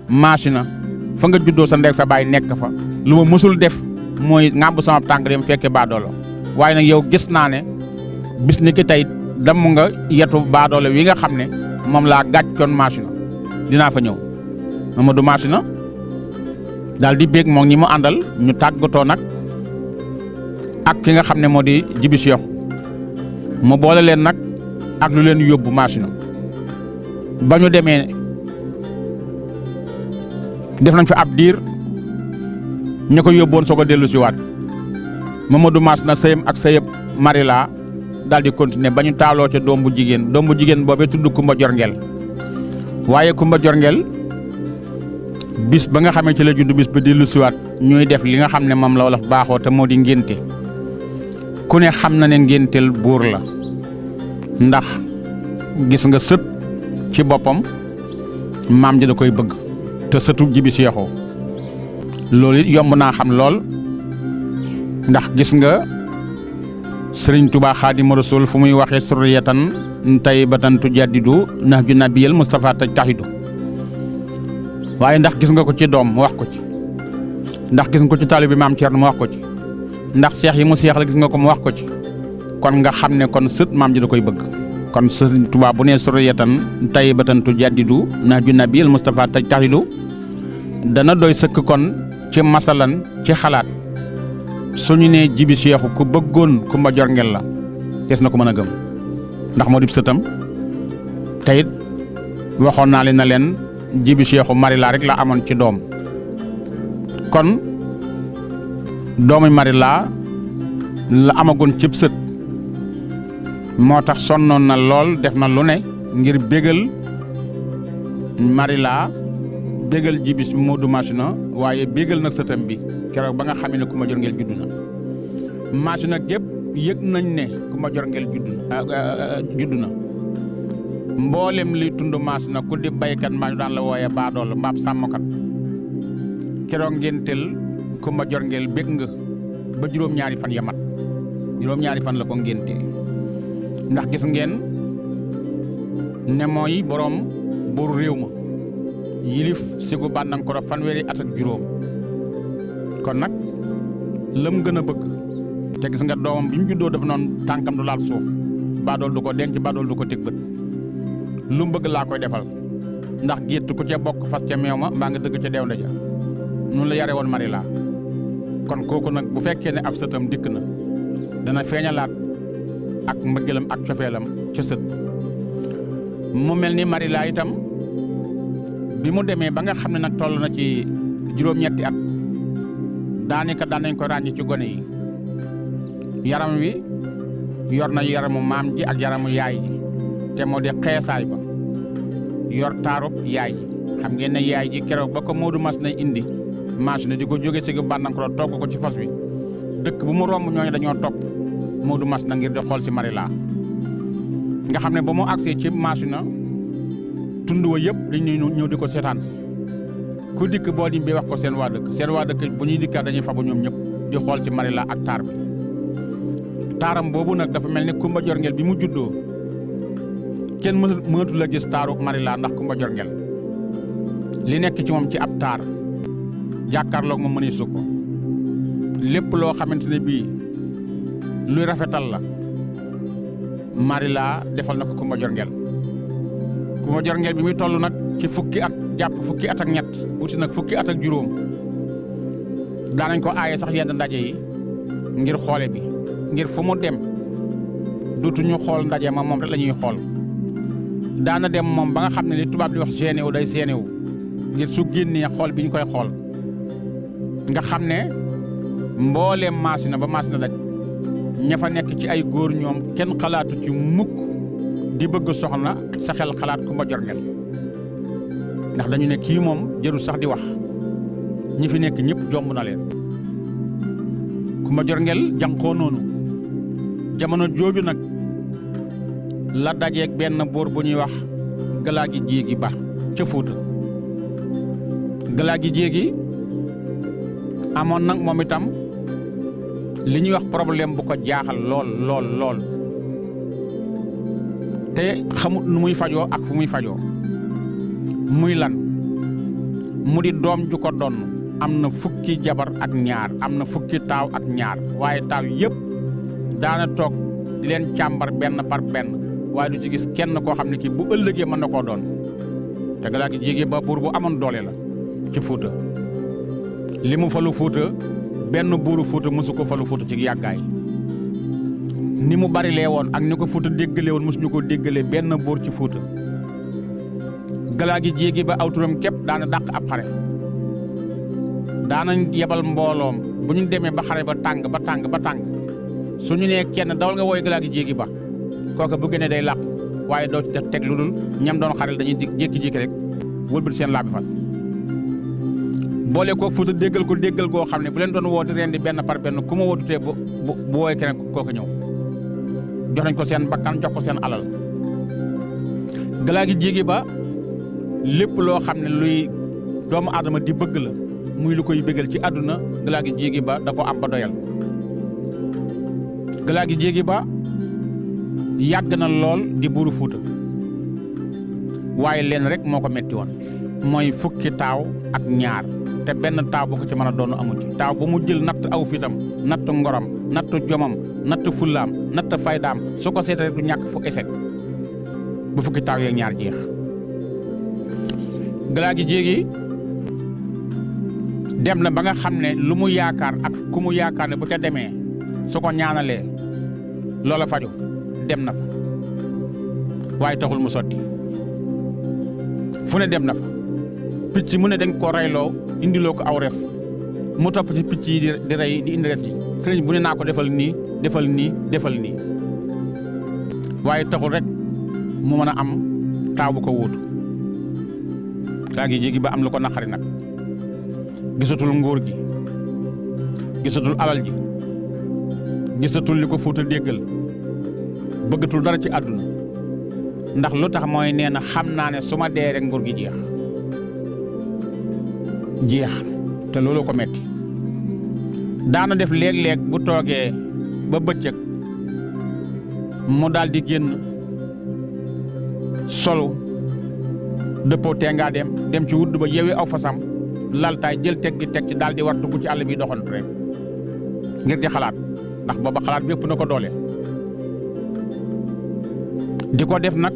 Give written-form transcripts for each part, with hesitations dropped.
machine fa nga juddoo sa ndek sa baay nekk fa lu ma mësul def mooy ŋàbb sama tànk dem fekke baadoolo waaye nag yow gis naa ne bis ni ki tey damm nga yetu baadoolo wi nga xam ne moom laa gàccoon machine dinaa fa ñëw Mamadou machine daal di bég moom ñi mu àndal ñu tàggatoo nag ak ki nga xam ne moo di Jibi Seexu mu boole leen nag ak lu leen yóbbu machine ba ñu demee def nañ fi ab diir ña ko yóbboon soo ko dellu si waat Mamadou machine sëyam ak sëyëb Marila daal di continuer ba ñu taaloo ca doom bu jigéen boobee tudd Kumba Jorngel waaye Kumba Jorngel bis ba nga xamee ci la judd bis ba dellu si waat ñuy def li nga xam ne moom la wolof baaxoo te moo di ngénte ku ne xam na ne ngénteel buur la ndax gis nga sët ci boppam maam ji da koy bëgg te sëtu Jibi Seexu loolu it yomb naa xam lool ndax gis nga Sëriñ Tuubaa Xaadimu Rasuul fu muy waxee surriyatan tayyibatan tujaddidu nahju nabiyil Mustafa tajtahidu waaye ndax gis nga ko ci doom mu wax ko ci ndax gis nga ko ci taalibe maam Cerno mu wax ko ci ndax seex yi mu seexal gis nga ko mu wax ko ci kon nga xam ne kon sët maam ji da koy bëgg kon Sëriñ Tuubaa bu nee surriyatan tayyibatan tujaddidu nahju nabiyil Mustafa tajtahidu dana doy sëkk kon ci masalan ci xalaat suñu nee Jibi Seexu ku bëggoon Kumba Jorngel la des na ko mën a gëm ndax moo di sëtam te it waxoon naa leen na leen Jibi Seexu Marila rek la amoon ci doom kon doomi Marila la amagoon cib sët moo tax sonnoon na lool def na lu ne ngir bégal Marila bégal Jibi Moodu machine waaye bégal nag sëtam bi keroog ba nga xam ne Kumba Jorngel juddu na machine gépp yëg nañ ne Kumba Jorngel juddu na mboolem li tund machine ku di baykat maa ñu daan la wooyee baadool mbaab sàmmkat keroog ngénteel Kumba Jorngel bég nga ba juróom-ñaari fan ya mat juróom-ñaari fan la ko ngéntee ndax gis ngeen ne mooy borom buur réew ma yilif sigu bànnankoro fanweeri at ak juróom kon nag lam gën a bëgg te gis nga doomam bi mu juddoo dafa noonu tànkam du laal suuf baadool du ko denc baadool du ko teg bët lu mu bëgg laa koy defal ndax gétt ku ca bokk fas ca meew ma mbaa nga dëgg ca deew nda ja noonu la yare woon Marila kon kooku nag bu fekkee ne ab sëtam dikk na dana feeñalaat ak mbëggeelam ak cofeelam ca sët mu mel ni Marila itam bi mu demee ba nga xam ne nag toll na ci juróom-ñetti at daanaka daan nañ ko ràññi ci gone yi yaram wi yor na yaramu maam ji ak yaramu yaay ji te moo di xeesaay ba yor taarub yaay ji xam ngeen ne yaay ji keroog ba ko Moodu mas na indi machine di ko jóge si bànnankoro togg ko ci fas wi dëkk bu mu romb ñooñu dañoo topp Moodu mas na ngir di xool si Marila nga xam ne ba mu agsee ci machine tund wa yëpp dañuy ñëw di ko seetaan si ku dikk boo di bi wax ko seen waa dëkk bu ñuy dikkaat dañuy fabu ñoom ñëpp di xool ci Marila ak taar bi taaram boobu nag dafa mel ni Kumba Jorngel bi mu juddoo kenn mënatu la gis taaru Marila ndax Kumba Jorngel li nekk ci moom ci ab taar jàkkaarloog moom mëni su ko lépp loo xamante ne bii luy rafetal la Marila defal na ko Kumba Jorngel Kumba Jorngel bi muy toll nag ci fukki at jàpp fukki at ak ñett wuti nag fukki at ak juróom daanañ ko aaye sax yenn ndaje yi ngir xoole bi ngir fu mu dem dutuñu xool ndaje ma moom rek la ñuy xool daana dem moom ba nga xam ne li tubaab di wax gêné wu day séené wu ngir su génnee xool bi ñu koy xool nga xam ne mbooleem machine ba machine daj ña fa nekk ci ay góor ñoom kenn xalaatu ci mukk di bëgg soxna sa xel xalaat Kumba Jorngel ndax dañu ne kii moom jërul sax di wax ñi fi nekk ñëpp jomb na leen Kumba Jorngel jànqoo noonu jamono jooju nag la dajeeg benn buur bu ñuy wax Galaagi Jéegi Ba ca Fuuta Galaagi Jéegi amoon nag moom itam li ñuy wax problème bu ko jaaxal lool te xamut nu muy fajoo ak fu muy fajoo muy lan mu di doom ju ko donn am na fukki jabar ak ñaar am na fukki taaw ak ñaar waaye taaw yëpp daana toog di leen càmbar benn par benn waaye du ci gis kenn koo xam ne kii bu ëllëgee mën na koo doon te Galaagi Jéegi Ba buur bu amoon doole la ci Fuuta li mu falu Fuuta benn buuru Fuuta mësu ko falu Fuuta ci yàggaay ni mu bari lee woon ak ni ko Fuuta déggalee woon mësuñu ko déggalee benn buur ci Fuuta Galaagi Jéegi Ba aw turam képp daana dàq ab xare daanañ yebal mbooloom bu ñu demee ba xare ba tàng ba tàng ba tàng su ñu nee kenn dawal nga wooy Galaagi Jéegi Ba kooka bu gënee day làqu waaye doo ci teg lu dul ñam doon xarel dañuy jékki-jékki rek wëlbati seen laabi fas boole ko Fuuta déggal ko déggal goo xam ne bu leen doon woo di rendi benn par benn ku ma wootutee bu wooyee keneen kooka ñëw jox nañ ko seen bakkan jox ko seen alal Galaagi Jéegi Ba lépp loo xam ne luy doomu aadama di bëgg la muy lu koy bëggal ci àdduna Galaagi Jéegi Ba da ko am ba doyal Galaagi Jéegi Ba yàgg na lool di buuru Fuuta waaye leen rek moo ko metti woon mooy fukki taaw ak ñaar te benn taaw bu ko ci mën a doon amu ci taaw bu mu jël natt aw fitam natt ngoram natt jomam natt fullaam natt faydaam su ko seetee du ñàkk fu échec ba fukki taaw yeeg ñaar jeex Galaagi Jéegi dem na ba nga xam ne lu mu yaakaar ak ku mu yaakaar ne bu ca demee su ko ñaanalee loola faju dem na fa waaye taxul mu sotti fu ne dem na fa picc mu ne dañ ko reyloo indiloo ko aw res mu topp ci picc yi di rey di indi res yi sëriñ bu ne naa ko defal nii defal nii defal nii waaye taxul rek mu mën a am taaw bu ko wuutu Galaagi Jéegi Ba am lu ko naqari nag gisatul nguur gi gisatul alal ji gisatul li ko Fuuta déggal bëggatul dara ci àdduna ndax lu tax mooy nee na xam naa ne su ma dee rek nguur gi jeex te loolu ko metti daana def léeg-léeg bu toogee ba bëccëg mu daal di génn solu dëppoo teengaa dem ci wudd ba yewi aw fasam laltaay jël teg gi teg ci daal di war dugg ci àll bi doxantu rek ngir di xalaat ndax booba xalaat bépp na ko doole di ko def nag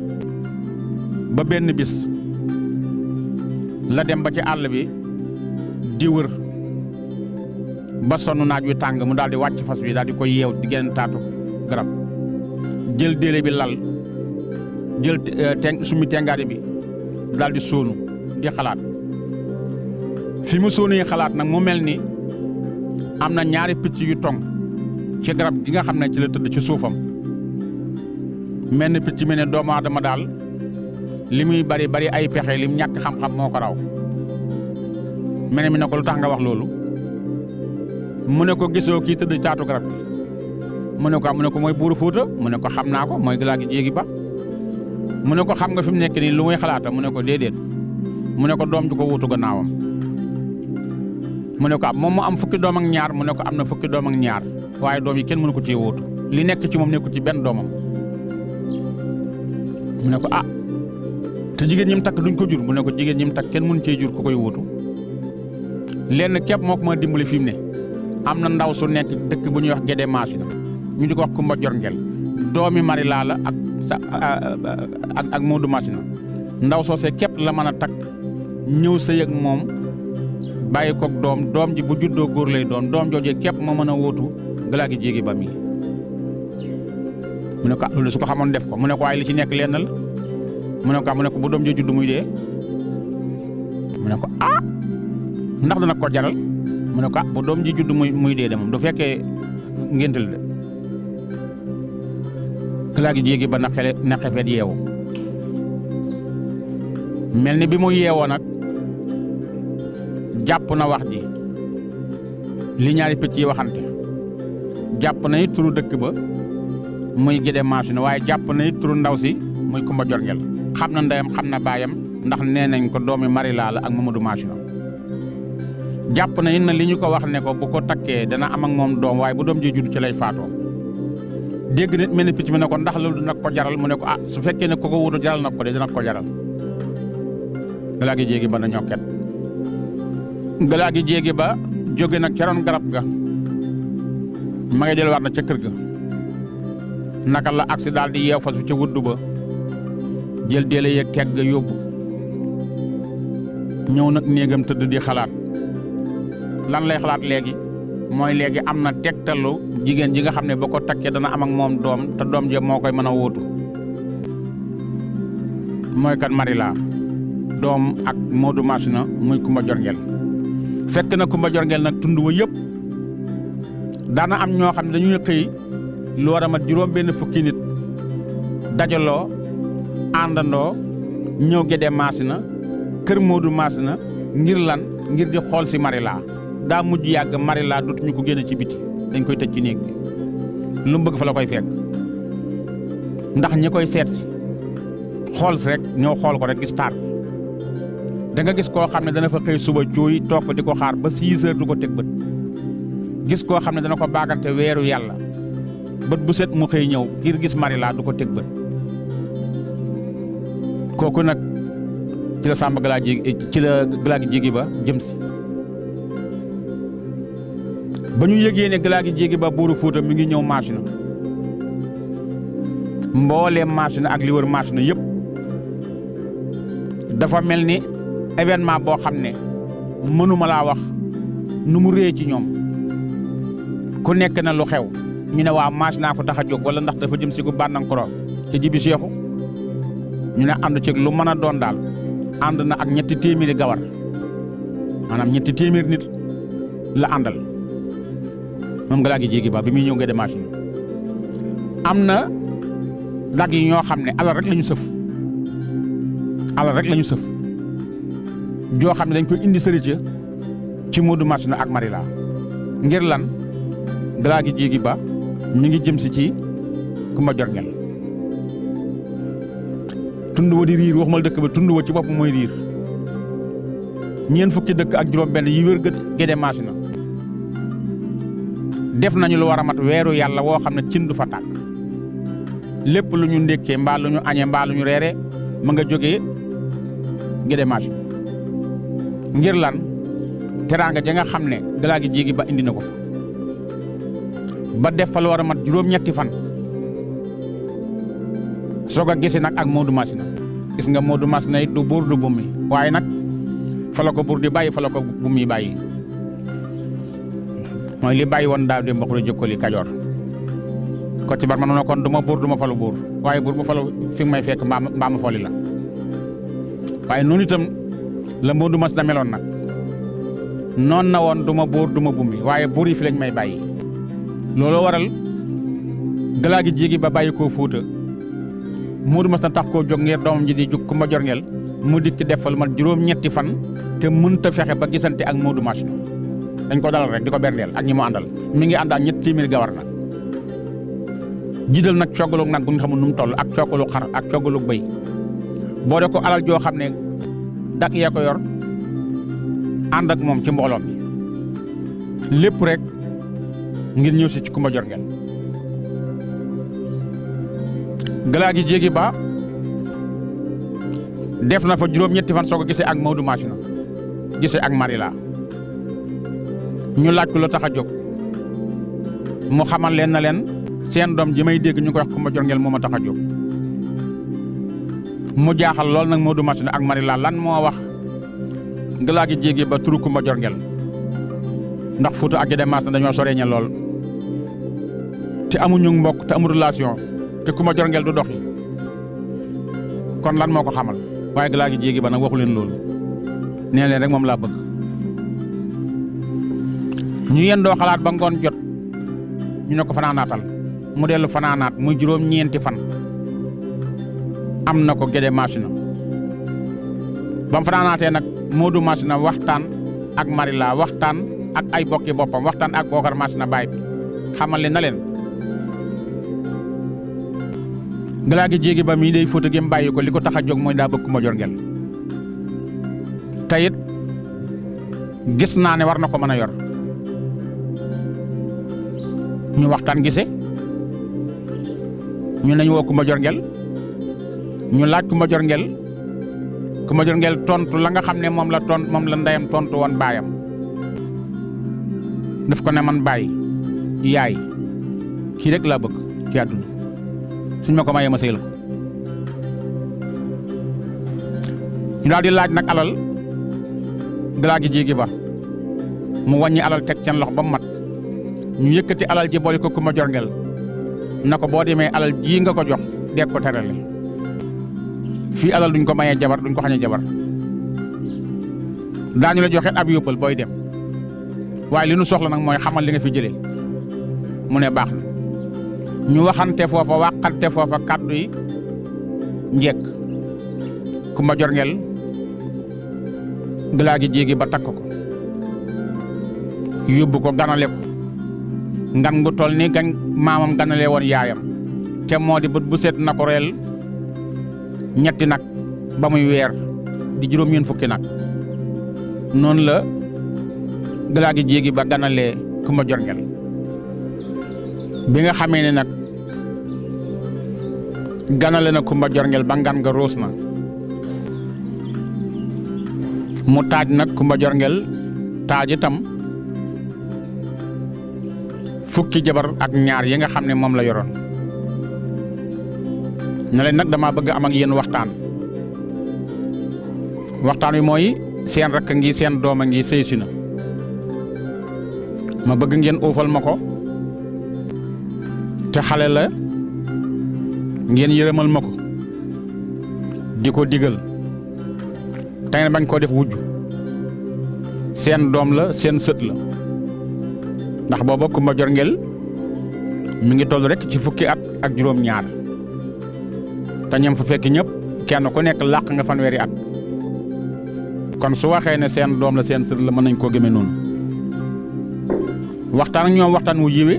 ba benn bis la dem ba ci àll bi di wër ba sonn naaj wi tàng mu daal di wàcc fas wi daal di ko yeew di genn taatu garab jël déele bi lal jël summi tengaari bi daal di sóonu di xalaat fi mu sóonee xalaat nag mu mel ni am na ñaari picc yu tong ci garab gi nga xam ne ci la tëdd ci suufam mel ni picc mi ne doomu aadama daal li muy bari bari ay pexe lim ñàkk xam-xam moo ko raw mel mi ne ko lu tax nga wax loolu mu ne ko gisoo kii tëdd taatu garab gi mu ne ko mooy buuru Fuuta mu ne ko xam naa ko mooy Galaagi Jéegi Ba mu ne ko xam nga fi mu nekk nii lu muy xalaata mu ne ko déedéet mu ne ko doom ju ko wuutu gannaawam mu ne ko moom mu am fukki doom ak ñaar mu ne ko am na fukki doom ak ñaar waaye doom yi kenn mënu ko ci wuutu li nekk ci moom nekkul ci benn doomam mu ne ko te jigéen ñim takk duñ ko jur mu ne ko jigéen ñim takk kenn mënu cee jur ku koy wuutu lenn képp moo ko mën a dimbali fi mu ne am na ndaw su nekk dëkk bu ñuy wax Gédé Maasina ñu di ko wax Kumba Jorngel doomi Mari Laala ak Moodu Maasina ndaw soosee képp la mën a takk ñëw sëy ak moom bàyyi koog doom ji bu juddoo góor lay doom joojee képp moo mën a wuutu Galaagi Jéegi Ba mi mu ne ko loolu su ko xamoon def ko mu ne ko waaye li ci nekk lenn la mu ne ko bu doom ji judd muy dee mu ne ko ndax dana ko jaral mu ne ko bu doom ji judd muy dee de moom du fekkee ngéntal de Galaagi Jéegi Ba na xefet yeewu mel ni bi mu yeewoo nag jàpp na wax ji li ñaari picc yi waxante jàpp na it turu dëkk ba muy Gédé Maasina waaye jàpp na it turu ndaw si muy Kumba Jorngel xam na ndeyam xam na baayam ndax nee nañ ko doomi Mari Laala ak Mamadou Maasina jàpp na it na li ñu ko wax ne ko bu ko takkee dana am ak moom doom waaye bu doom ji judd ci lay faatoo dégg nit mel ni picc mi ne ko ndax loolu dina ko jaral mu ne ko su fekkee ne ko wutu jaral na ko de dina ko jaral Galaagi Jéegi Ba na ñokket galaa gi jéegi ba jóge nag ca roon garab ga ma ngay delluwaat na ca kër ga naka la agsi daal di yeew fasu ca wuddu ba jël déele yeeg teg ga yóbbu ñëw nag néegam tëdd di xalaat lan lay xalaat léegi mooy léegi am na tegtalu jigéen ji nga xam ne boo ko takkee dana am ak moom doom te doom je moo koy mën a wóotu mooy kan Marila doom ak Modou Masina muy Kumba Jorngel fekk na Kumba Jorngel nag tund wa yëpp daana am ñoo xam ne dañuy xëy lu war a mat juróom benn fukki nit dajaloo àndandoo ñëw Gédé Masina kër Modou Masina ngir lan ngir di xool si Marila daa mujj yàgg Marila dootuñu ko génne ci biti dañ koy tëj ci néeg bi lu mu bëgg fa la koy fekk ndax ñi koy seet si xool si rek ñëw xool ko rek gis taar da nga gis koo xam ne dana fa xëy suba cuuy toog fa di ko xaar ba 6 heures du ko teg bët gis koo xam ne dana ko baagante weeru yàlla bët bu set mu xëy ñëw ngir gis Marila du ko teg bët kooku nag ci la Samba Gala Jéegi ci la Gala gi Jéegi ba jëm si ba ñu yëgee ne Gala gi Jéegi ba buuru Fuuta mi ngi ñëw Masina mbooleem Masina ak li wër Masina yëpp dafa mel ni événement boo xam ne mënuma laa wax nu mu rëy ci ñoom ku nekk na lu xew ñu ne waa Masina ko tax a jóg wala ndax dafa jëm si gu Bandankoro ca Jibi Seexu ñu ne ànd ci lu mën a doon daal ànd na ak 300 gawar maanaam 300 nit la àndal moom Gala gi Jéegi ba bi muy ñëw Gédé Masina am na dag yi ñoo xam ne alal rek lañu sëf joo xam ne dañ koy indi sërite ci Modou Masina ak Marila ngir lan Gala gi Jéegi ba mi ngi jëm si ci Kumba Jorngel tund wa di riir waxumal dëkk ba tund wa ci bopp mooy riir ñeent fukki dëkk ak juróom benn yi wër Gédé Masina def nañu lu war a mat weeru yàlla woo xam ne cin du fa tàkk lépp lu ñu ndékkee mbaa lu ñu añee mbaa lu ñu reere ma nga jógee Gédé Masina ngir lan teraanga ja nga xam ne Gala gi Jéegi ba indi na ko ba def fa lu war a mat juróom-ñetti fan soog a gisi nag ak Modou Masina gis nga Modou Masina it du buur du bummi waaye nag fa la ko buur di bàyyi fa la ko bummi bàyyi mooy li bàyyi woon daaw de mbokk la jëkkali Kajoor ko ci bar ma noonu kon du ma buur du ma falu buur waaye buur bu falu fi may fekk mbaa ma foli la waaye noonu itam la Modou Masina meloon nag noon na woon du ma buur du ma bummi waaye buur yi fi lañ may bàyyi looloo waral Gala gi Jéegi ba bàyyi koo Fuuta Modou Masina tax koo jóg ngir doomam ji di jóg Kumba Jorngel mu dikk def fa lu mat juróom-ñetti fan te mënta fexe ba gisante ak Modou Masina dañ ko dalal rek di ko berndeel ak ñi mu àndal mi ngi àndal 300 gawar nag jiital nag coggalug nag bu ñu xamul nu mu toll ak coggalug xar ak coggalug bëy boo de ko alal joo xam ne dak yee ko yor ànd ak moom ci mbooloom bi lépp rek ngir ñëw si ci Kumba Jorngel Gala gi Jéegi ba def na fa juróom-ñetti fan soog a gisee ak Modou Masina gisee ak Marila ñu laaj ko lu tax a jóg mu xamal leen na leen seen doom ji may dégg ñu koy wax Kumba Jorngel moo ma tax a jóg mu jaaxal lool nag Modou Masina ak Marila lan moo wax Gala gi Jéegi ba turu Kumba Jorngel ndax Fuuta ak Gédé Masina dañoo soreeñe lool te amuñu mbokk te amul relation te Kumba Jorngel du doxi kon lan moo ko xamal waaye Gala gi Jéegi ba nag waxu leen loolu nee leen rek moom laa bëgg ñu yendoo xalaat ba ngoon jot ñu ne ko fanaanaatal mu dellu fanaanaat muy juróom-ñeenti fan am na ko Gédé Masina ba mu fanaanaatee nag Modou Masina waxtaan ak Marila waxtaan ak ay bokki boppam waxtaan ak Bokar Masina baay bi xamal leen na leen Gala gi Jéegi ba mii day Fuuta gi mu bàyyi ko li ko tax a jóg mooy daa bëgg Kumba Jorngel tayit gis naa ne war na ko mën a yor ñu waxtaan gise ñu nañ woo Kumba Jorngel ñu laaj Kumba Jorngel tontu la nga xam ne moom la ndeyam tontu woon baayam daf ko ne man bàyyi yaay kii rek laa bëgg ci àdduna suñ ma ko mayee ma sëyal ko ñu daal di laaj nag alal galaa gi jéegi ba mu wàññi alal teg seen loxo ba mu mat ñu yëkkati alal ji boole ko Kumba Jorngel na ko boo demee alal jii nga ko jox dee ko terale fii alal duñ ko mayee jabar duñ ko xañee jabar daañu la joxe ab yóbbal booy dem waaye li nu soxla nag mooy xamal li nga fi jëlee mu ne baax na ñu waxante foofa waxante foofa kàddu yi njëkk Kumba Jorngel galaa gi jéegi ba takk ko yóbbu ko ganale ko ngan gu toll ni gañ maamam ganale woon yaayam te moo di bët bu set na ko reel ñetti nag ba muy weer di juróom-ñeent fukki nag noonu la galaa gi jéegi ba ganalee Kumba Jorngel bi nga xamee ne nag ganale na Kumba Jorngel ba ngan nga roos na mu taaj nag Kumba Jorngel taaj itam fukki jabar ak ñaar yi nga xam ne moom la yoroon ne leen nag dama bëgg am ak yéen waxtaan wi mooy seen rakk ngi seen doom a ngi sëy si na ma bëgg ngeen uufal ma ko te xale la ngeen yërëmal ma ko di ko digal te ngeen bañ koo def wujj seen doom la seen sët la ndax booba Kumba Jorngel mi ngi toll rek ci fukki at ak juróom-ñaar te ñam fa fekk ñëpp kenn ku nekk làq nga fanweeri at kon su waxee ne seen doom la seen sët la mën nañ koo gëmee noonu waxtaan ak ñoom waxtaan wu yiwe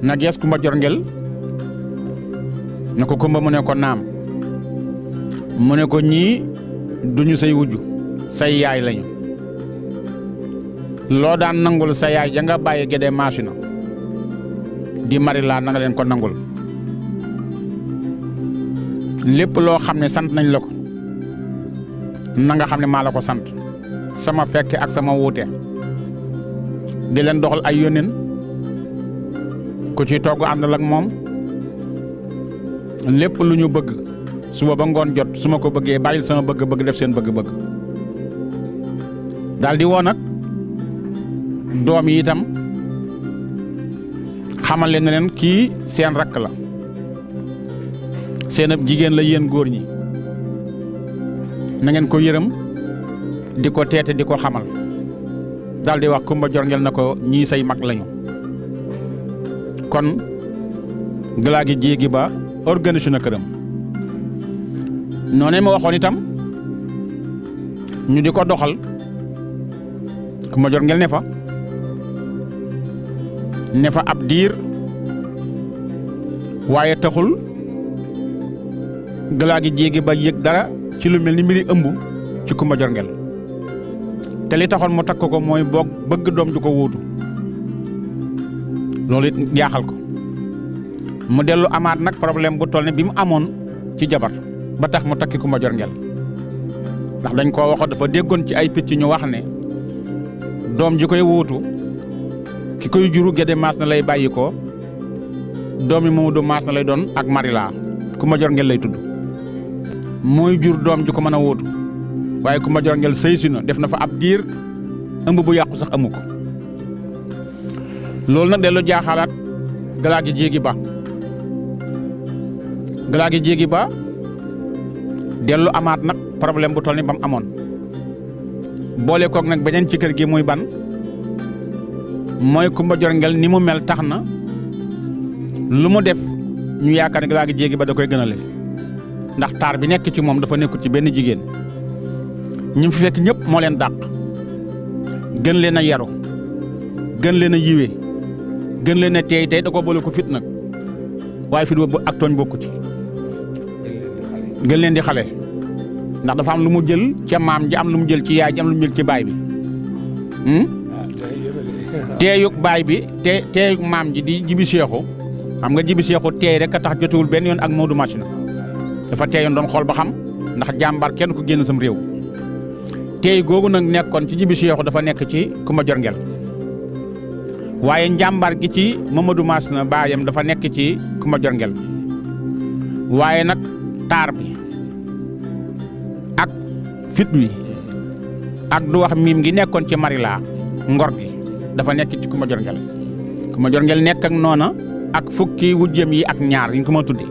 na gees Kumba Jorngel ne ko Kumba mu ne ko naam mu ne ko ñii duñu say wujj say yaay lañu loo daan nangul sa yaay ja nga bàyyi Gédé Masina di mari laa na nga leen ko nangul lépp loo xam ne sant nañ la ko na nga xam ne maa la ko sant sama fekke ak sama wuute di leen doxal ay yónneen ku ci togg àndal ak moom lépp lu ñu bëgg suba ba ngoon jot su ma ko bëggee bàyyil sama bëgg-bëgg def seen bëgg-bëgg daal di woo nag doom yi itam xamal leen ne leen kii seen rakk la seen ab jigéen la yéen góor ñi na ngeen ko yërëm di ko teete di ko xamal daal di wax Kumba Jorngel na ko ñii say mag lañu kon galaa gi jéegi ba organisé na këram noonee ma waxoon itam ñu di ko doxal Kumba Jorngel ne fa ab diir waaye taxul galaa gi jéegi ba yëg dara ci lu mel ni mbiri ëmb ci Kumba Jorngel te li taxoon mu takk ko mooy boog bëgg doom ju ko wuutu loolu it jaaxal ko mu dellu amaat nag problème bu toll ne bi mu amoon ci jabar ba tax mu takki Kumba Jorngel ndax dañ koo waxoon dafa déggoon ci ay picc ñu wax ne doom ji koy wuutu ki koy juru Gédé Masina lay bàyyi ko doomi Mamadou Masina lay doon ak Marila Kumba Jorngel lay tudd mooy jur doom ji ko mën a wuutu waaye Kumba Jorngel sëy si na def na fa ab diir ëmb bu yàqu sax amu ko loolu nag dellu jaaxalaat galaa gi jéegi ba dellu amaat nag problème bu toll ni ba mu amoon boole koog nag beneen ci kër gi muy ban mooy Kumba Jorngel ni mu mel tax na lu mu def ñu yaakaar ne galaa gi jéegi ba da koy gënale ndax taar bi nekk ci moom dafa nekkul ci benn jigéen ñi fi fekk ñëpp moo leen dàq gën leen a yaru gën leen a yiwe gën leen a teey tey da ko boole ko fit nag waaye fit boobu ak tooñ bokku ci gën leen di xale ndax dafa am lu mu jël ca maam ji am lu mu jël ci yaay ji am lu mu jël ci baay bi teeyug baay bi teeyug maam ji di Jibi Seexu xam nga Jibi Seexu teey rek a tax jotewul benn yoon ak Mamadou Masina dafa teeyoon doon xool ba xam ndax jàmbaar kenn ko génn sam réew teey googu nag nekkoon ci Jibi Seexu dafa nekk ci Kumba Jorngel waaye njàmbaar gi ci Mamadou Masna baayam dafa nekk ci Kumba Jorngel waaye nag taar bi ak fit wi ak du wax miim gi nekkoon ci Marila ngor gi dafa nekk ci Kumba Jorngel Kumba Jorngel nekk ak noona ak fukki wujjëm yi ak ñaar ñu ko ma tudde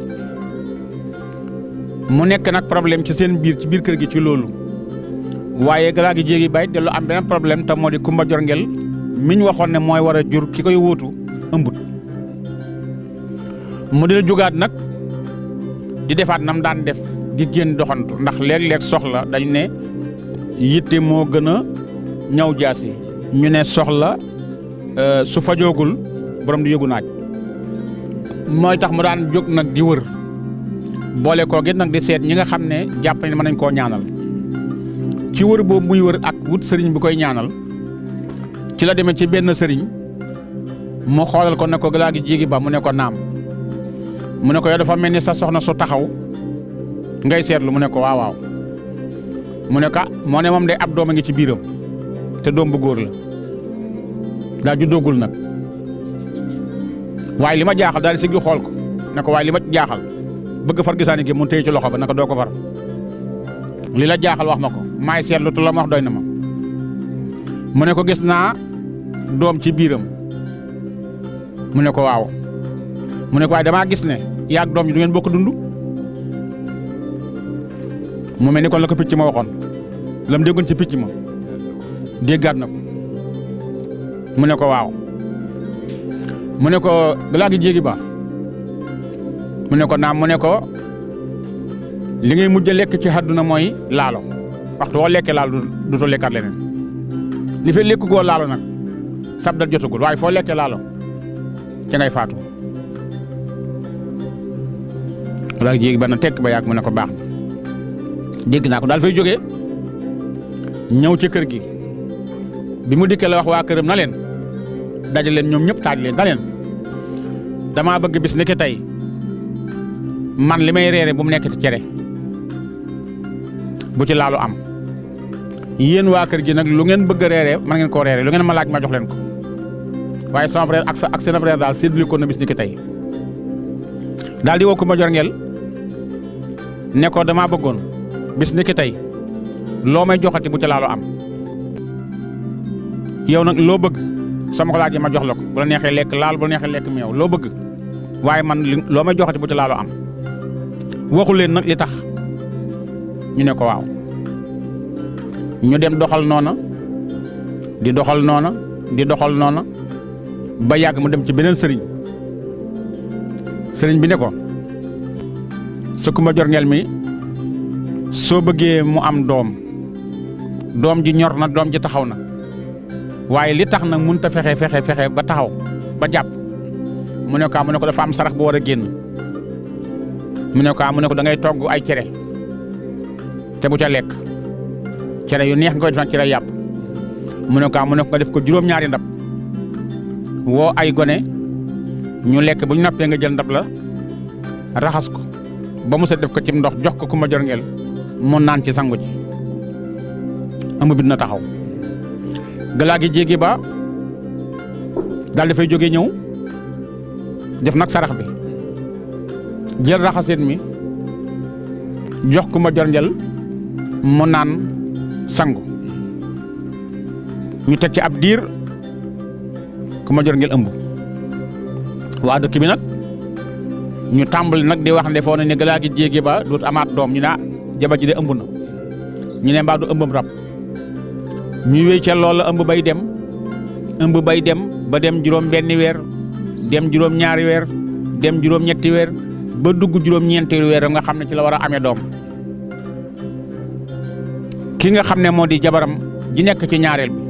mu nekk nag problème ci seen biir ci biir kër gi ci loolu waaye galaa gi jéegi bay dellu am beneen problème te moo di Kumba Jorngel miñ waxoon ne mooy war a jur ki koy wóotu ëmbut mu dina jugaat nag di defaat nam daan def di génn doxantu ndax léeg-léeg soxla dañ ne yitte moo gën a ñaw jaasi ñu ne soxla su fajoogul borom di yëgu naaj mooy tax mu daan jóg nag di wër boole koo gi nag di seet ñi nga xam ne jàpp ne mën nañ koo ñaanal ci wër boobu muy wër ak wut sëriñ bu koy ñaanal ci la demee ci benn sëriñ mu xoolal ko ne ko galaa gi jéegi ba mu ne ko naam mu ne ko yow dafa mel ni sa soxna su taxaw ngay seetlu mu ne ko waaw mu ne ko moo ne moom day ab doom a ngi ci biiram te doom bu góor la daa juddoogul nag waaye li ma jaaxal daal di siggi xool ko ne ko waaye li ma jaaxal bëgg far gisaani gi mu téye ci loxo ba naka doo ko far li la jaaxal wax ma ko maay seetlu tu la ma wax doy na ma mu ne ko gis naa doom ci biiram mu ne ko waaw mu ne ko waaye damaa gis ne yaag doom ji du ngeen bokk dund mu mel ni kon la ko picc ma waxoon lam déggoon ci picc ma déggaat na ko mu ne ko waaw mu ne ko galaa gi jéegi ba mu ne ko naam mu ne ko li ngay mujj a lekk ci àdduna mooy laalo waxtu woo lekkee laalo du to lekkaat leneen li fi lekk goo laalo nag sab dal jotagul waaye foo lekkee laalo ca ngay faatu galaa gi jéegi ba na tekk ba yàgg mu ne ko baax na dégg naa ko daal fay jógee ñëw ci kër gi bi mu dikkee la wax waa këram na leen daje leen ñoom ñëpp taaj leen da leen damaa bëgg bis ni ki tey man li may reere bu mu nekk ci cere bu ci laalu am yéen waa kër gi nag lu ngeen bëgg a reere mën ngeen koo reere lu ngeen ma laaj ma jox leen ko waaye sama frère ak seen frère daal séddale ko na bis ni ki tey daal di woo Kumba Jorngel ne ko damaa bëggoon bis ni ki tey loo may joxati bu ci laalu am yow nag loo bëgg sama ko laajee ma jox la ko bu la neexee lekk laal bu la neexee lekk meew loo bëgg waaye man loo may joxati bu ci laalu am waxu leen nag li tax ñu ne ko waaw ñu dem doxal noona di doxal noona di doxal noona ba yàgg mu dem ci beneen sëriñ bi ne ko sa Kumba Jorngel mi soo bëggee mu am doom ji ñor na doom ji taxaw na waaye li tax nag mënut a fexe ba taxaw ba jàpp mu ne ko dafa am sarax bu war a génn mu ne ko da ngay togg ay cere te bu ca lekk cere yu neex nga koy def cere yàpp mu ne ko nga def ko juróom-ñaari ndab woo ay gone ñu lekk bu ñu nappee nga jël ndab la raxas ko ba mu set def ko ci ndox jox ko Kumba Jorngel mu naan ci sangu ci ëmb bi dina taxaw galaa gi jéegi ba daal dafay jóge ñëw def nag sarax bi jël raxasit mi jox Kumba Jorngel mu naan sangu ñu teg ci ab diir Kumba Jorngel ëmb waa dëkk bi nag ñu tàmbali nag di wax ne foo ne galaa gi jéegi ba duut amaat doom ñu ne jabar ji de ëmb na ñu ne mbaa du ëmbam rab ñu wéy ca loola ëmb bay dem ba dem juróom-benni weer dem juróom-ñaari weer dem juróom-ñetti weer ba dugg juróom-ñeenti weer nga xam ne ci la war a amee doom ki nga xam ne moo di jabaram ji nekk ci ñaareel bi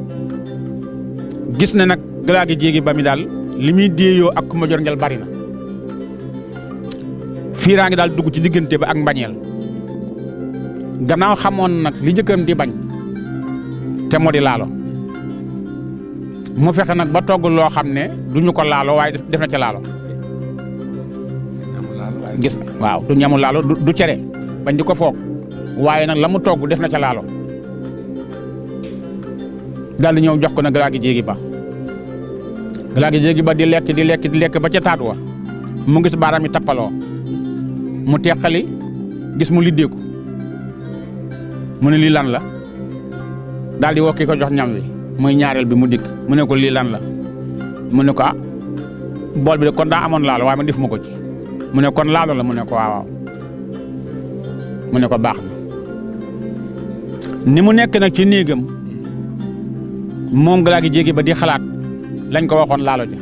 gis na nag galaa gi jéegi ba mi daal li muy déeyoo ak Kumba Jorngel bari na fiiraa ngi daal dugg ci diggante ba ak mbañeel gannaaw xamoon nag li jëkkëram di bañ te moo di laalo mu fexe nag ba togg loo xam ne duñu ko laalo waaye def na ca laalo gis waaw du ñamu laalo du cere bañ di ko foog waaye nag la mu togg def na ca laalo daal di ñëw jox ko nag galaa gi jéegi ba galaa gi jéegi ba di lekk ba ca taat wa mu gis baaraam yi tappaloo mu teqali gis mu liddeeku mu ne lii lan la daal di woo ki ko jox ñam wi muy ñaareel bi mu dikk mu ne ko lii lan la mu ne ko ah bool bi de kon daa amoon laalo waaye ma def ma ko ci mu ne kon laalo la mu ne ko waaw mu ne ko baax na ni mu nekk nag ci néegam moom galaa gi jéegi ba di xalaat lañ ko waxoon laalo ja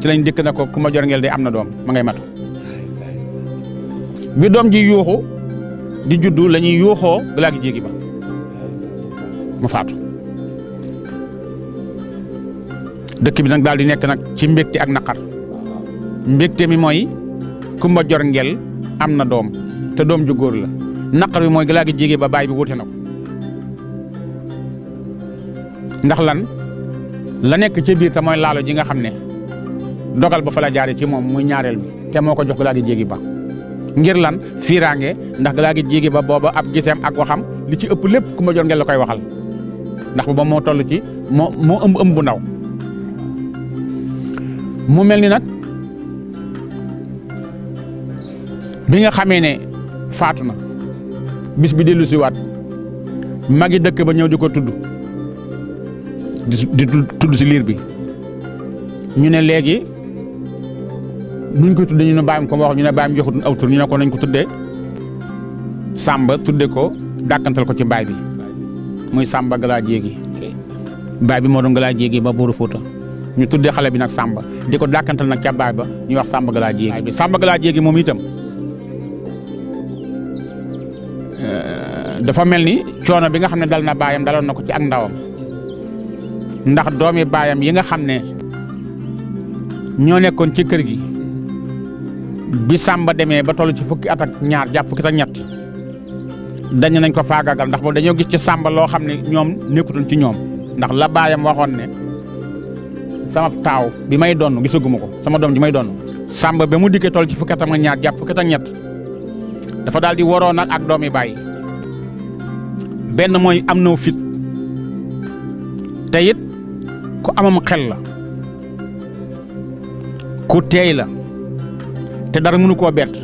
ci lañ dikk na ko ku ma jorngeel de am na doom ma ngay matu bi doom ji yuuxu di juddu la ñuy yuuxoo galaa gi jéegi ba mu faatu dëkk bi nag daal di nekk nag ci mbégte ak naqar mbégte mi mooy Kumba Jorngel am na doom te doom ju góor la naqar bi mooy galaa gi jéegi ba baay bi wute na ko ndax lan la nekk ci biir te mooy laalo ji nga xam ne dogal ba fa la jaare ci moom muy ñaareel bi te moo ko jox galaa gi jéegi ba ngir lan fiiraange ndax galaa gi jéegi ba booba ab giseem ak waxam li ci ëpp lépp Kumba Jorngel la koy waxal ndax booba moo toll ci moo ëmb bu ndaw mu mel ni nag bi nga xamee ne faatu na bis bi dellu si waat magi dëkk ba ñëw di ko tudd di tudd si liir bi ñu ne léegi nuñ ko tudde ñu ne bàyyam ko wax ñu ne bàyyam joxut aw tur ñu ne ko nañ ko tuddee Samba tudde ko dàkkantal ko ci baay bi muy Samba galaa jéegi baay bi moo doon galaa jéegi ba booru Fuuta ñu tuddee xale bi nag Samba di ko dàkkantal nag ca baay ba ñuy wax Samba galaa jéegi Samba galaa jéegi moom itam dafa mel ni coono bi nga xam ne dal na baayam daloon na ko ci ak ndawam ndax doomi baayam yi nga xam ne ñoo nekkoon ci kër gi bi Samba demee ba toll ci fukki at ak ñaar jàpp fukki at ak ñett dañ nañ ko faagaagal ndax boobu dañoo gis ci Samba loo xam ne ñoom nekkutoon ci ñoom ndax la baayam waxoon ne sama taaw bi may donn gisaguma ko sama doom ji may donn Samba ba mu dikkee toll ci fukki at ak ñaar jàpp fukki at ak ñett dafa daal di waroon nag ak doomi baay benn mooy am na fit te it ku amam xel la ku teey la te dara mënu koo bett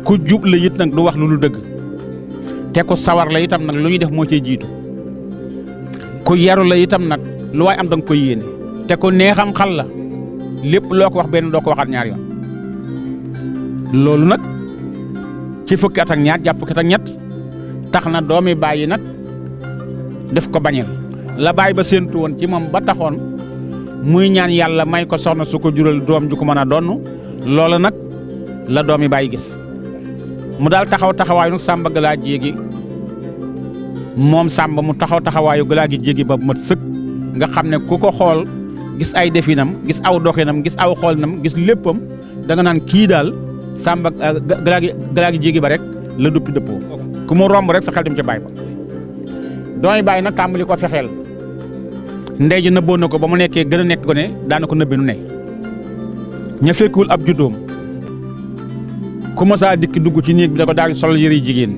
ku jub la it nag du wax lu lu dëgg te ku sawar la itam nag lu ñuy def moo cee jiitu ku yaru la itam nag lu waay am danga koy yéene te ku neexam xal la lépp loo ko wax benn doo ko waxaat ñaar yoon loolu nag ci fukki at ak ñaar jàpp fukki at ak ñett tax na doomi baay yi nag def ko bañel la baay ba séentu woon ci moom ba taxoon muy ñaan yàlla may ko soxna su ko jural doom ju ko mën a donn loola nag la doomi baay gis mu daal taxaw taxawaayu nag Samba galaa jéegi moom Samba mu taxaw taxawaayu galaa gi jéegi ba mat sëkk nga xam ne ku ko xool gis ay definam gis aw doxinam gis aw xoolinam gis léppam da nga naan kii daal Samba galaa gi jéegi ba rek la duppi dëppoo ku mu romb rek sa xel dem ca baay ba doomi baay nag tàmbali ko fexeel ndey ji nëbboon na ko ba mu nekkee gën a nekk ko ne daana ko nëbbe nu ne ña fekkul ab juddoom ku ma saa dikk dugg ci néeg bi da ko daal sol yëre jigéen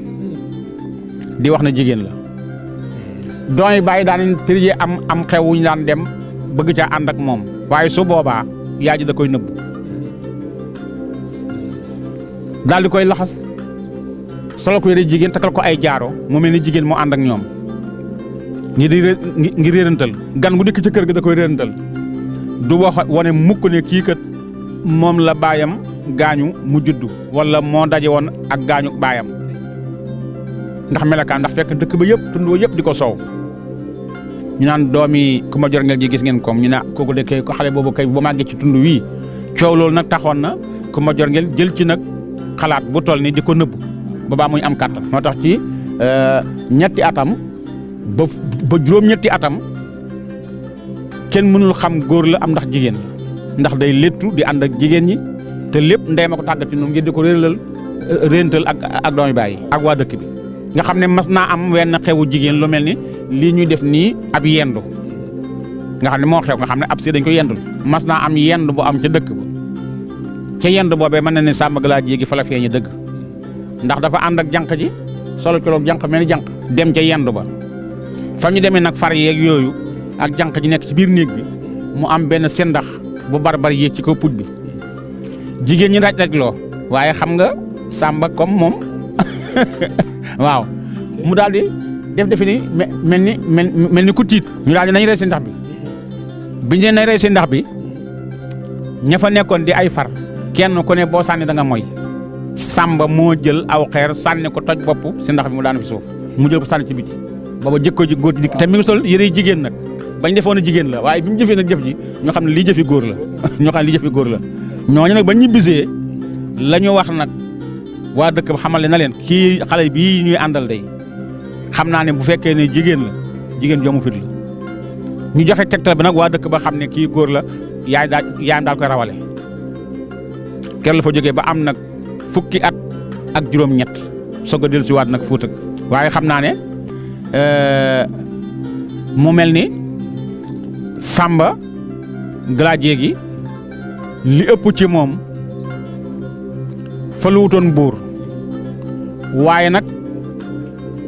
di wax na jigéen la doomi baay daan tërjee am xew wu ñu daan dem bëgg caa ànd ak moom waaye su boobaa yaa ji da koy nëbbu daal di koy laxas solo ko yëre jigéen takal ko ay jaaro mu mel ni jigéen moo ànd ak ñoom ngi réerantal gan gu dikk ci kër gi da koy réerantal du wax wane mukk ne kii kat moom la baayam gaañu mu juddu wala moo daje woon ak gaañu baayam ndax melakaan ndax fekk dëkk ba yëpp tundoo yëpp di ko soow ñu naan doomi Kumba Jorngel ji gis ngeen koom ñu ne kooku de kay ko xale boobu kay bu màggee ci tund wii coow loolu nag taxoon na Kumba Jorngel jël ci nag xalaat bu toll ni di ko nëbbu ba muy am kàttan moo tax ci ñetti atam ba juróom-ñetti atam kenn mënul xam góor la am ndax jigéen ndax day léttu di ànd ak jigéen ñi te lépp ndey ma ko tàggati noonu ngir di ko réental ak doomi baay ak waa dëkk bi nga xam ne mas naa am wenn xewu jigéen lu mel ni lii ñuy def nii ab yendu nga xam ne moo xew nga xam ne ab si dañ ko yendul mas naa am yendu bu am ca dëkk ba ca yendu boobee mën na ne Samba galaa jéegi fa la feeñe dëgg ndax dafa ànd ak jànq ji solo coloog jànq mel ni jànq dem ca yendu ba fa ñu demee nag far yeeg yooyu ak jànq ji nekk ci biir néeg bi mu am benn sendax bu barbar yéeg ci kaw puj bi jigéen ñi raj loo waaye xam nga Samba comme moom waaw mu daal di def defi ni mel ni ku tiit ñu daal di nañ rey si ndax bi biñ leen nañ rey si ndax bi ña fa nekkoon di ay far kenn ku ne boo sànni da nga moy Samba moo jël aw xeer sànni ko toj bopp si ndax bi mu daanu fi suuf mu jël ko sànni ci biti booba jëkkoo ji góor ci dikk te mi ngi sol yëre jigéen nag bañ defoon a jigéen la waaye bi mu jëfee nag jëf ji ñoo xam ne lii jëfi góor la ñoo xam ne lii jëfi góor la ñooñu nag ba ñibbisee la ñu wax nag waa dëkk ba xamal na leen kii xale bii ñuy àndal day xam naa ne bu fekkee ne jigéen la jigéen joomu fit la ñu joxe tegtal bi nag waa dëkk ba xam ne kii góor la yaayam daal koy rawale kër la fa jógee ba am nag fukki at ak juróom-ñett soog a dellusiwaat nag Fuuta waaye xam naa ne mu mel ni Samba Galaye gi li ëpp ci moom fa lu wutoon buur waaye nag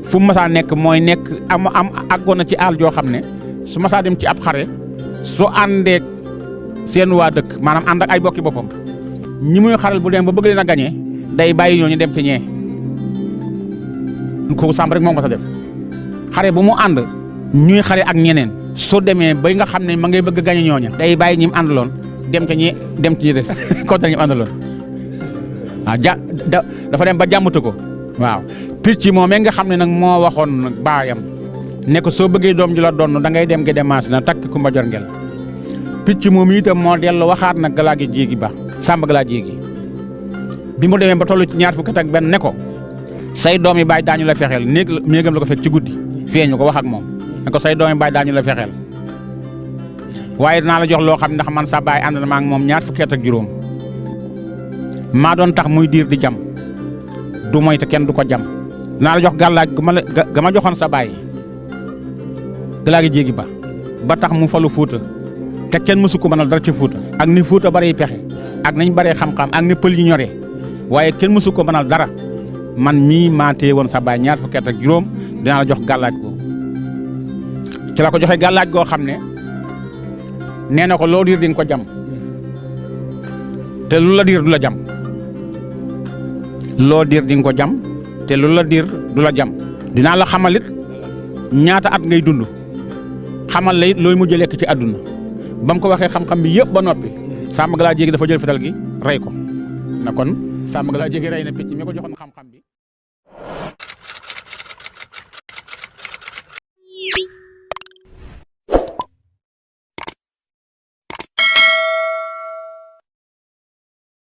fu mu masaa nekk mooy nekk am àggoon na ci àll joo xam ne su masaa dem ci ab xare su àndeek seen waa dëkk maanaam ànd ak ay bokki boppam ñi muy xaral bu dem ba bëgg leen a gañee day bàyyi ñooñu dem ci ñee kooku Samba rek moom ko sa def xare bu mu ànd ñuy xare ak ñeneen soo demee bay nga xam ne ma ngay bëgg a gañe ñooña day bàyyi ñi mu àndaloon dem ca ñi des contre ñi mu àndaloon waaw dafa dem ba jàmmatu ko waaw picc moomee nga xam ne nag moo waxoon baayam ne ko soo bëggee doom ju la donn da ngay dem Gédé Masina takk Kumba Jorngel picc moom itam moo dellu waxaat nag Galaye Jéegi ba Samba Galaye Jéegi bi mu demee ba toll ci ñaar fukki at ak benn ne ko say doom yi baay daañu la fexeel néegam la ko fekk ci guddi feeñu ko wax ak moom ne ko say doom yi baay daañu la fexeel waaye dinaa la jox loo xam ndax man sa baay ànd na ma ak moom ñaar fukki at ak juróom maa doon tax muy diir di jam du moy te kenn du ko jam dinaa la jox gàllaaj ga ma joxoon sa baay Galaye Jéegi ba tax mu falu Fuuta te kenn mësu ko mënal dara ci Fuuta ak ni Fuuta bari pexe ak nañ baree xam-xam ak ni pël yi ñoree waaye kenn mësu ko mënal dara man mii maa téye woon sa baay ñaar fukki at ak juróom dinaa la jox gàllaaj ko ci la ko joxe gàllaaj goo xam ne nee na ko loo diir di nga ko jam te lu la diir du la jam loo diir di nga ko jam te lu la diir du la jam dinaa la xamalit ñaata at ngay dund xamal la it looy mujj lekk ci àdduna ba mu ko waxee xam-xam bi yëpp ba noppi Samba Galaye Jéegi dafa jël fetal gi rey ko na kon Samba Galaye Jéegi rey na picc mi ko joxoon xam-xam bi